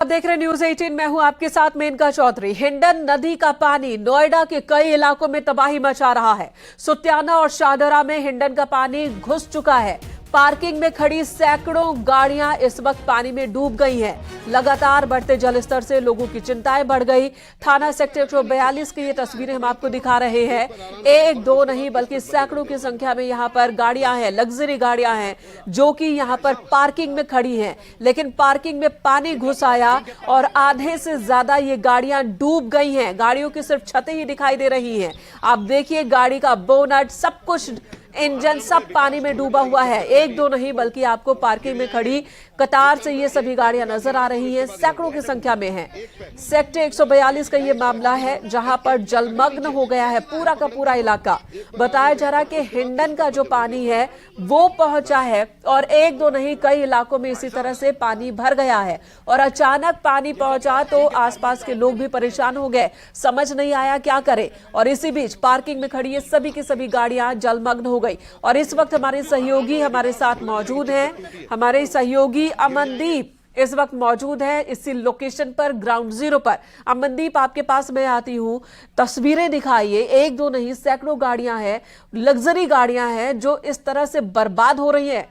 आप देख रहे न्यूज 18। मैं हूं आपके साथ मेनका चौधरी। हिंडन नदी का पानी नोएडा के कई इलाकों में तबाही मचा रहा है। सुत्याना और शाहदरा में हिंडन का पानी घुस चुका है। पार्किंग में खड़ी सैकड़ों गाड़ियां इस वक्त पानी में डूब गई हैं। लगातार बढ़ते जलस्तर से लोगों की चिंताएं बढ़ गई। थाना सेक्टर 142 की ये तस्वीरें हम आपको दिखा रहे हैं। एक दो नहीं बल्कि सैकड़ों की संख्या में यहां पर गाड़ियां हैं, लग्जरी गाड़ियां हैं जो कि यहां पर पार्किंग में खड़ी हैं। लेकिन पार्किंग में पानी घुस आया और आधे से ज्यादा ये गाड़ियां डूब गई हैं। गाड़ियों की सिर्फ छतें ही दिखाई दे रही हैं। आप देखिए गाड़ी का बोनट, सब कुछ, इंजन सब पानी में डूबा हुआ है। एक दो नहीं बल्कि आपको पार्किंग में खड़ी कतार से ये सभी गाड़ियां नजर आ रही हैं। सैकड़ों की संख्या में हैं। सेक्टर 142 का ये मामला है जहां पर जलमग्न हो गया है पूरा का पूरा इलाका। बताया जा रहा कि हिंडन का जो पानी है वो पहुंचा है और एक दो नहीं कई इलाकों में इसी तरह से पानी भर गया है। और अचानक पानी पहुंचा तो आसपास के लोग भी परेशान हो गए, समझ नहीं आया क्या करे। और इसी बीच पार्किंग में खड़ी ये सभी की सभी गाड़ियां जलमग्न हो गई। और इस वक्त हमारे सहयोगी हमारे साथ मौजूद हैं। हमारे सहयोगी अमनदीप इस वक्त मौजूद है इसी लोकेशन पर, ग्राउंड जीरो पर। अमनदीप, आपके पास मैं आती हूं, तस्वीरें दिखाइए। एक दो नहीं सैकड़ों गाड़ियां हैं, लग्जरी गाड़ियां हैं जो इस तरह से बर्बाद हो रही हैं।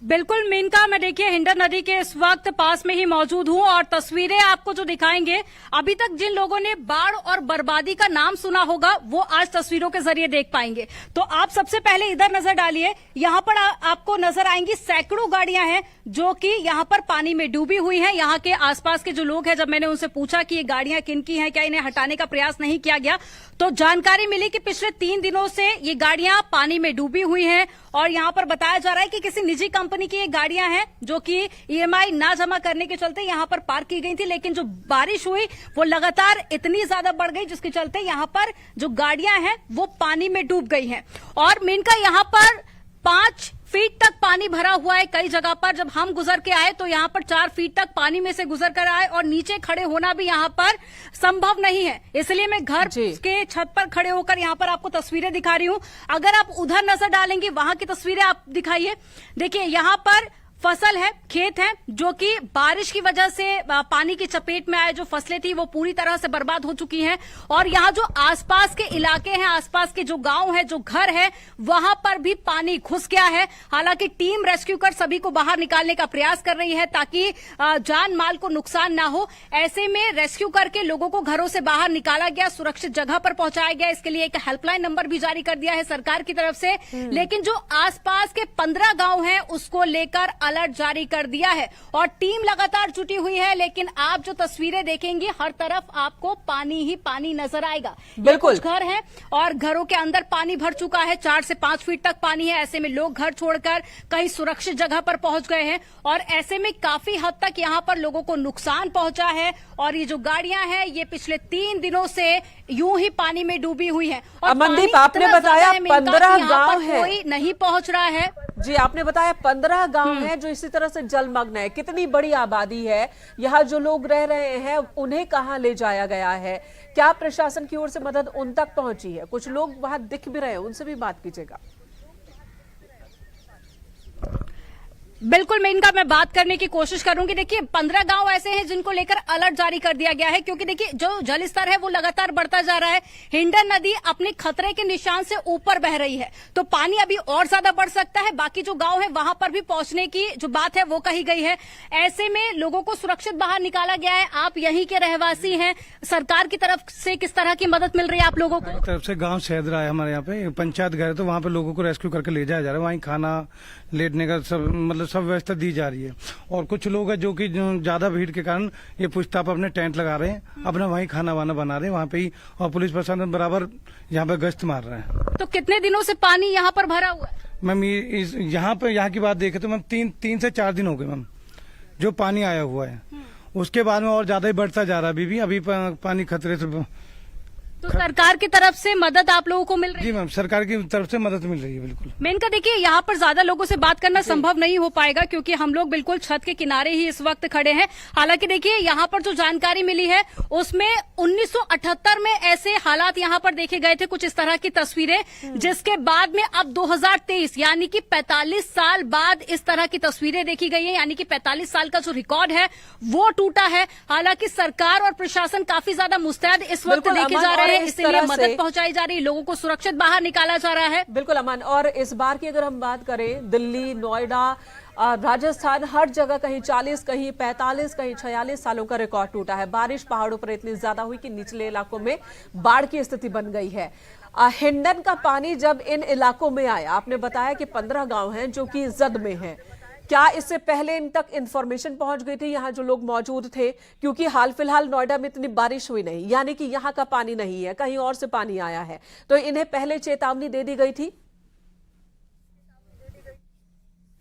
बिल्कुल मेनका, मैं देखिए हिंडन नदी के इस वक्त पास में ही मौजूद हूं और तस्वीरें आपको जो दिखाएंगे, अभी तक जिन लोगों ने बाढ़ और बर्बादी का नाम सुना होगा वो आज तस्वीरों के जरिए देख पाएंगे। तो आप सबसे पहले इधर नजर डालिए। यहां पर आपको नजर आएंगी सैकड़ों गाड़ियां हैं जो कि यहां पर पानी में डूबी हुई हैं। यहां के आसपास के जो लोग हैं, जब मैंने उनसे पूछा कि ये गाड़ियां किनकी हैं, क्या इन्हें हटाने का प्रयास नहीं किया गया, तो जानकारी मिली कि पिछले 3 दिनों से ये गाड़ियां पानी में डूबी हुई हैं। और यहां पर बताया जा रहा है कि किसी निजी कंपनी की ये गाड़ियां हैं जो कि ईएमआई ना जमा करने के चलते यहां पर पार्क की गई थी। लेकिन जो बारिश हुई वो लगातार इतनी ज्यादा बढ़ गई जिसके चलते यहां पर जो गाड़ियां हैं वो पानी में डूब गई हैं। और मेनका यहां पर 5 फीट तक पानी भरा हुआ है। कई जगह पर जब हम गुजर के आए तो यहां पर 4 फीट तक पानी में से गुजर कर आए और नीचे खड़े होना भी यहां पर संभव नहीं है। इसलिए मैं घर के छत पर खड़े होकर यहां पर आपको तस्वीरें दिखा रही हूं। अगर आप उधर नजर डालेंगे, वहां की तस्वीरें आप दिखाइए। देखिए यहां पर फसल है, खेत है, जो कि बारिश की वजह से पानी की चपेट में आए। जो फसलें थी वो पूरी तरह से बर्बाद हो चुकी हैं। और यहाँ जो आसपास के इलाके हैं, आसपास के जो गांव हैं, जो घर है, वहां पर भी पानी घुस गया है। हालांकि टीम रेस्क्यू कर सभी को बाहर निकालने का प्रयास कर रही है ताकि जान माल को नुकसान ना हो। ऐसे में रेस्क्यू करके लोगों को घरों से बाहर निकाला गया, सुरक्षित जगह पर पहुंचाया गया। इसके लिए एक हेल्पलाइन नंबर भी जारी कर दिया है सरकार की तरफ से। लेकिन जो आसपास के 15 गांव हैं उसको लेकर अलर्ट जारी कर दिया है और टीम लगातार जुटी हुई है। लेकिन आप जो तस्वीरें देखेंगे, हर तरफ आपको पानी ही पानी नजर आएगा। बिल्कुल, घर है और घरों के अंदर पानी भर चुका है। 4 से 5 फीट तक पानी है। ऐसे में लोग घर छोड़कर कहीं सुरक्षित जगह पर पहुंच गए हैं और ऐसे में काफी हद तक यहां पर लोगों को नुकसान पहुंचा है। और ये जो गाड़ियां हैं ये पिछले 3 दिनों से यूं ही पानी में डूबी हुई है। और अमनदीप, आपने बताया 15 गांव है, कोई नहीं पहुंच रहा है। जी, आपने बताया 15 गांव हैं जो इसी तरह से जलमग्न है। कितनी बड़ी आबादी है। यहाँ जो लोग रह रहे हैं उन्हें कहां ले जाया गया है? क्या प्रशासन की ओर से मदद उन तक पहुंची है? कुछ लोग वहां दिख भी रहे हैं, उनसे भी बात कीजिएगा। बिल्कुल मैं इनका बात करने की कोशिश करूंगी। देखिए 15 गांव ऐसे हैं जिनको लेकर अलर्ट जारी कर दिया गया है, क्योंकि देखिए जो जल स्तर है वो लगातार बढ़ता जा रहा है। हिंडन नदी अपने खतरे के निशान से ऊपर बह रही है तो पानी अभी और ज्यादा बढ़ सकता है। बाकी जो गांव है वहां पर भी पहुंचने की जो बात है वो कही गई है। ऐसे में लोगों को सुरक्षित बाहर निकाला गया है। आप यहीं के रहवासी हैं, सरकार की तरफ से किस तरह की मदद मिल रही है आप लोगों को? तरफ से गांव शहदरा है हमारे यहाँ पे पंचायत घर है, तो वहाँ पे लोगों को रेस्क्यू करके ले जाया जा रहा है। वहीं खाना लेटने का सब व्यवस्था दी जा रही है। और कुछ लोग हैं जो कि ज्यादा भीड़ के कारण ये पुश्ताप अपने टेंट लगा रहे हैं, अपना वहीं खाना वाना बना रहे हैं वहाँ पे ही। और पुलिस प्रशासन बराबर यहाँ पे गश्त मार रहे हैं। तो कितने दिनों से पानी यहाँ पर भरा हुआ है? मैम यहाँ की बात देखे तो मैम 3 से 4 दिन हो गए मैम जो पानी आया हुआ है। उसके बाद में और ज्यादा ही बढ़ता जा रहा है। अभी पानी खतरे से तो सरकार की तरफ से मदद आप लोगों को मिल रही है? जी मैम, सरकार की तरफ से मदद मिल रही है बिल्कुल। मेनका देखिए, यहाँ पर ज्यादा लोगों से बात करना संभव नहीं हो पाएगा क्योंकि हम लोग बिल्कुल छत के किनारे ही इस वक्त खड़े हैं। हालांकि देखिए, यहाँ पर जो जानकारी मिली है उसमें 1978 में ऐसे हालात यहाँ पर देखे गए थे, कुछ इस तरह की तस्वीरें, जिसके बाद में अब 2023 यानी कि 45 साल बाद इस तरह की तस्वीरें देखी गई है। यानी कि 45 साल का जो रिकॉर्ड है वो टूटा है। हालांकि सरकार और प्रशासन काफी ज्यादा मुस्तैद इस वक्त लेके जा रहे हैं, इसलिए मदद पहुंचाई जा रही है, लोगों को सुरक्षित बाहर निकाला जा रहा है। बिल्कुल अमन, और इस बार की अगर हम बात करें, दिल्ली, नोएडा, राजस्थान, हर जगह कहीं 40, कहीं 45, कहीं 46 सालों का रिकॉर्ड टूटा है। बारिश पहाड़ों पर इतनी ज्यादा हुई कि निचले इलाकों में बाढ़ की स्थिति बन गई है। हिंडन का पानी जब इन इलाकों में आया, आपने बताया कि 15 गांव हैं जो कि जद में हैं, क्या इससे पहले इन तक इंफॉर्मेशन पहुंच गई थी यहाँ जो लोग मौजूद थे? क्योंकि हाल फिलहाल नोएडा में इतनी बारिश हुई नहीं, यानी कि यहाँ का पानी नहीं है, कहीं और से पानी आया है, तो इन्हें पहले चेतावनी दे दी गई थी?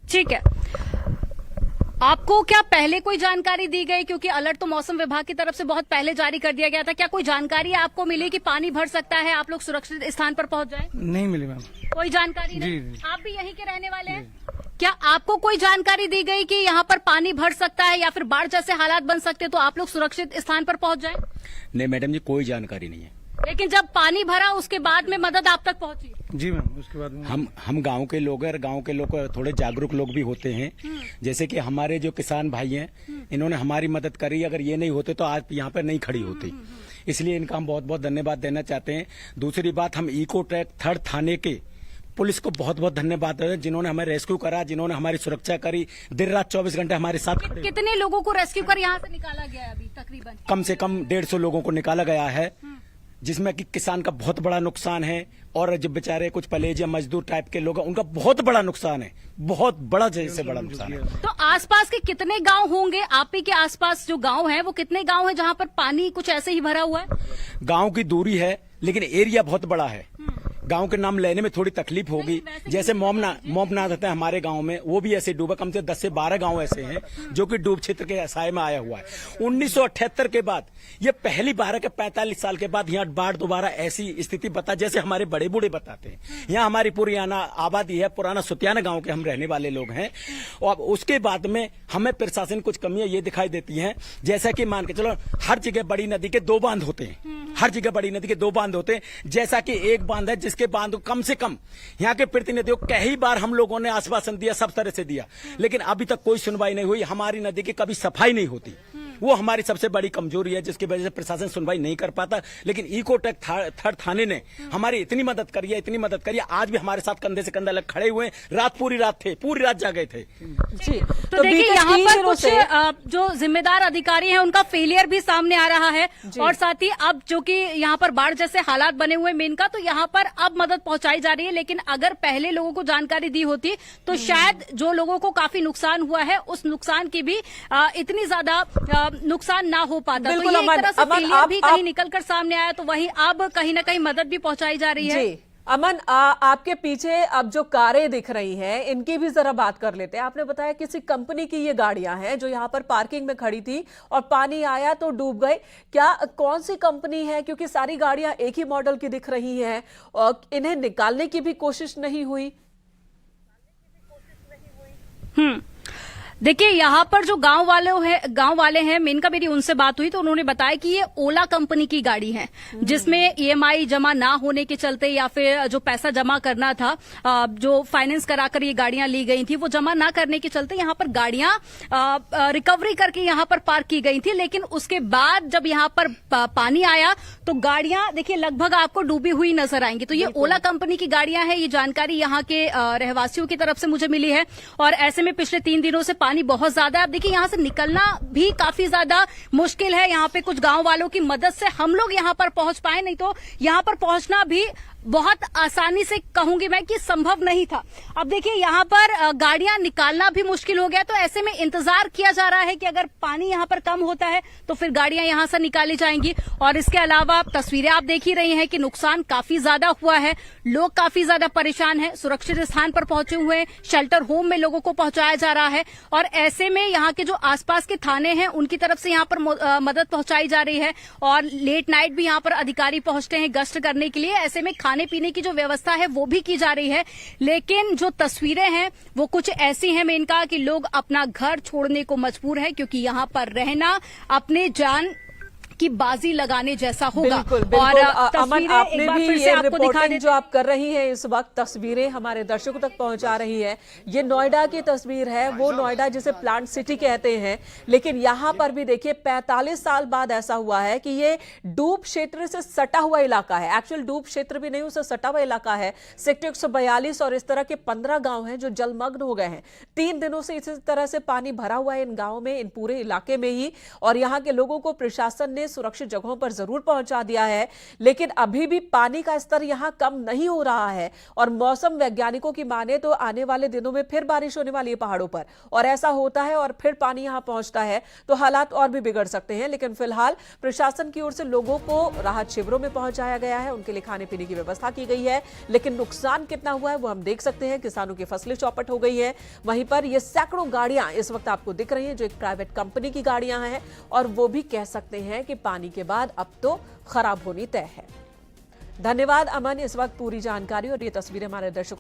ठीक है, आपको क्या पहले कोई जानकारी दी गई? क्योंकि अलर्ट तो मौसम विभाग की तरफ से बहुत पहले जारी कर दिया गया था। क्या कोई जानकारी आपको मिली कि पानी भर सकता है, आप लोग सुरक्षित स्थान पर पहुंच जाए? नहीं मिली मैम, कोई जानकारी नहीं। जी। आप भी यहीं के रहने वाले हैं? क्या आपको कोई जानकारी दी गई कि यहाँ पर पानी भर सकता है या फिर बाढ़ जैसे हालात बन सकते, तो आप लोग सुरक्षित स्थान पर पहुंच जाए? नहीं मैडम जी, कोई जानकारी नहीं है। लेकिन जब पानी भरा उसके बाद में मदद आप तक पहुंची? जी मैम, उसके बाद में हम गांव के लोग हैं, और गांव के लोग थोड़े जागरूक लोग भी होते हैं। जैसे कि हमारे जो किसान भाई हैं, इन्होंने हमारी मदद करी। अगर ये नहीं होते तो आज यहाँ पर नहीं खड़ी होती, इसलिए इनका हम बहुत बहुत धन्यवाद देना चाहते हैं। दूसरी बात, हम इको ट्रैक 3rd थाने के पुलिस को बहुत बहुत धन्यवाद है, जिन्होंने हमें रेस्क्यू करा, जिन्होंने हमारी सुरक्षा करी, दिन रात 24 घंटे हमारे साथ खड़े। कितने लोगों को रेस्क्यू कर यहाँ से निकाला गया है अभी तकरीबन? कम से कम 150 लोगों को निकाला गया है, जिसमें कि किसान का बहुत बड़ा नुकसान है, और जब बेचारे कुछ पलेज या मजदूर टाइप के लोग हैं, उनका बहुत बड़ा नुकसान है, बहुत बड़ा जैसे बड़ा नुकसान है। तो आसपास के कितने गांव होंगे? आप ही के आसपास जो गांव है वो कितने गांव है जहां पर पानी कुछ ऐसे ही भरा हुआ है? गांव की दूरी है, लेकिन एरिया बहुत बड़ा है। गांव के नाम लेने में थोड़ी तकलीफ होगी। जैसे मोमनाथ होता है हमारे गांव में, वो भी ऐसे डूबा। कम से 10 से 12 गांव ऐसे हैं जो कि डूब क्षेत्र के साए में आया हुआ है। 1978 के बाद ये पहली बार है कि 45 साल के बाद यहाँ बाढ़ दोबारा ऐसी स्थिति बता, जैसे हमारे बड़े बूढ़े बताते हैं। यहाँ हमारी पुराना आबादी है, पुराना सुतियाना गांव के हम रहने वाले लोग हैं। और उसके बाद में हमें प्रशासन कुछ कमियां ये दिखाई देती हैं, जैसा कि मान के चलो, हर जगह बड़ी नदी के 2 बांध होते हैं, हर जगह बड़ी नदी के 2 बांध होते हैं। जैसा कि एक बांध है जिसके बांध को कम से कम यहाँ के प्रतिनिधियों को कई बार हम लोगों ने आश्वासन दिया, सब तरह से दिया, लेकिन अभी तक कोई सुनवाई नहीं हुई। हमारी नदी की कभी सफाई नहीं होती, वो हमारी सबसे बड़ी कमजोरी है, जिसकी वजह से प्रशासन सुनवाई नहीं कर पाता। लेकिन इको ट्रैक 3rd थाने ने हमारी इतनी मदद करी है, इतनी मदद करी है, आज भी हमारे साथ कंधे से कंधा लग खड़े हुए हैं। पूरी रात थे, पूरी रात जागे थे। जी, तो देखिए, यहाँ पर कुछ जो जिम्मेदार अधिकारी हैं उनका फेलियर भी सामने आ रहा है, और साथ ही अब जो कि यहाँ पर बाढ़ जैसे हालात बने हुए मेनका, तो यहाँ पर अब मदद पहुंचाई जा रही है। लेकिन अगर पहले लोगों को जानकारी दी होती तो शायद जो लोगों को काफी नुकसान हुआ है, उस नुकसान की भी इतनी ज्यादा नुकसान ना हो पाता। तो ये एक तरह से फेलियर भी कहीं निकल कर सामने आया, तो वही अब कहीं ना कहीं मदद भी पहुंचाई जा रही है। अमन, आपके पीछे अब जो कारें दिख रही हैं, इनकी भी जरा बात कर लेते हैं। आपने बताया किसी कंपनी की ये गाड़ियां हैं जो यहाँ पर पार्किंग में खड़ी थी और पानी आया तो डूब गए। क्या कौन सी कंपनी है? क्योंकि सारी गाड़ियां एक ही मॉडल की दिख रही हैं, और इन्हें निकालने की भी कोशिश नहीं हुई। देखिए, यहाँ पर जो गांव वाले हैं, मेनका मेरी उनसे बात हुई तो उन्होंने बताया कि ये ओला कंपनी की गाड़ी है, जिसमें ईएमआई जमा ना होने के चलते या फिर जो पैसा जमा करना था, जो फाइनेंस कराकर ये गाड़ियां ली गई थी, वो जमा ना करने के चलते यहाँ पर गाड़ियां रिकवरी करके यहाँ पर पार्क की गई थी। लेकिन उसके बाद जब यहाँ पर पानी आया तो गाड़ियां देखिए लगभग आपको डूबी हुई नजर आएंगी। तो ये ओला कंपनी की गाड़ियां हैं, ये जानकारी यहाँ के रहवासियों की तरफ से मुझे मिली है। और ऐसे में पिछले 3 दिनों से पानी बहुत ज्यादा है। अब देखिए, यहाँ से निकलना भी काफी ज्यादा मुश्किल है। यहाँ पे कुछ गांव वालों की मदद से हम लोग यहाँ पर पहुंच पाए, नहीं तो यहाँ पर पहुंचना भी बहुत आसानी से कहूंगी मैं कि संभव नहीं था। अब देखिए यहाँ पर गाड़ियां निकालना भी मुश्किल हो गया, तो ऐसे में इंतजार किया जा रहा है कि अगर पानी यहाँ पर कम होता है तो फिर गाड़ियां यहाँ से निकाली जाएंगी। और इसके अलावा तस्वीरें आप देख ही रही हैं कि नुकसान काफी ज्यादा हुआ है, लोग काफी ज्यादा परेशान हैं, सुरक्षित स्थान पर पहुंचे हुए हैं, शेल्टर होम में लोगों को पहुंचाया जा रहा है। और ऐसे में यहाँ के जो आसपास के थाने हैं उनकी तरफ से यहाँ पर मदद पहुंचाई जा रही है और लेट नाइट भी यहाँ पर अधिकारी पहुंचते हैं गश्त करने के लिए। ऐसे में खाने पीने की जो व्यवस्था है वो भी की जा रही है, लेकिन जो तस्वीरें हैं वो कुछ ऐसी हैं मेनका कि लोग अपना घर छोड़ने को मजबूर है, क्योंकि यहाँ पर रहना अपने जान की बाजी लगाने जैसा होगा। बिल्कुल, बिल्कुल। और अमन, आपने भी ये आपको दिखा रिपोर्टिंग जो आप कर रही हैं इस वक्त, तस्वीरें हमारे दर्शकों तक पहुंचा रही है। ये नोएडा की तस्वीर है, वो नोएडा जिसे प्लांट सिटी कहते हैं, लेकिन यहाँ पर भी देखिए 45 साल बाद ऐसा हुआ है कि ये डूब क्षेत्र से सटा हुआ इलाका है। एक्चुअल डूब क्षेत्र भी नहीं, उससे सटा हुआ इलाका है। सेक्टर 142 और इस तरह के 15 गांव हैं जो जलमग्न हो गए हैं। 3 दिनों से इसी तरह से पानी भरा हुआ है इन गांवों में, इन पूरे इलाके में ही। और यहाँ के लोगों को प्रशासन ने सुरक्षित जगहों पर जरूर पहुंचा दिया है, लेकिन अभी भी पानी का स्तर यहां कम नहीं हो रहा है। और मौसम वैज्ञानिकों की माने तो आने वाले दिनों में फिर बारिश होने वाली है पहाड़ों पर, और ऐसा होता है और फिर पानी यहां पहुंचता है तो हालात और भी बिगड़ सकते हैं। लेकिन फिलहाल प्रशासन की ओर से लोगों को राहत शिविरों में पहुंचाया गया है, उनके लिए खाने पीने की व्यवस्था की गई है। लेकिन नुकसान कितना हुआ है वो हम देख सकते हैं। किसानों की फसलें चौपट हो गई है। वहीं पर ये सैकड़ों गाड़ियां इस वक्त आपको दिख रही हैं जो एक प्राइवेट कंपनी की गाड़ियां हैं, और वो भी कह सकते हैं कि पानी के बाद अब तो खराब होनी तय है। धन्यवाद अमन, इस वक्त पूरी जानकारी और ये तस्वीरें हमारे दर्शकों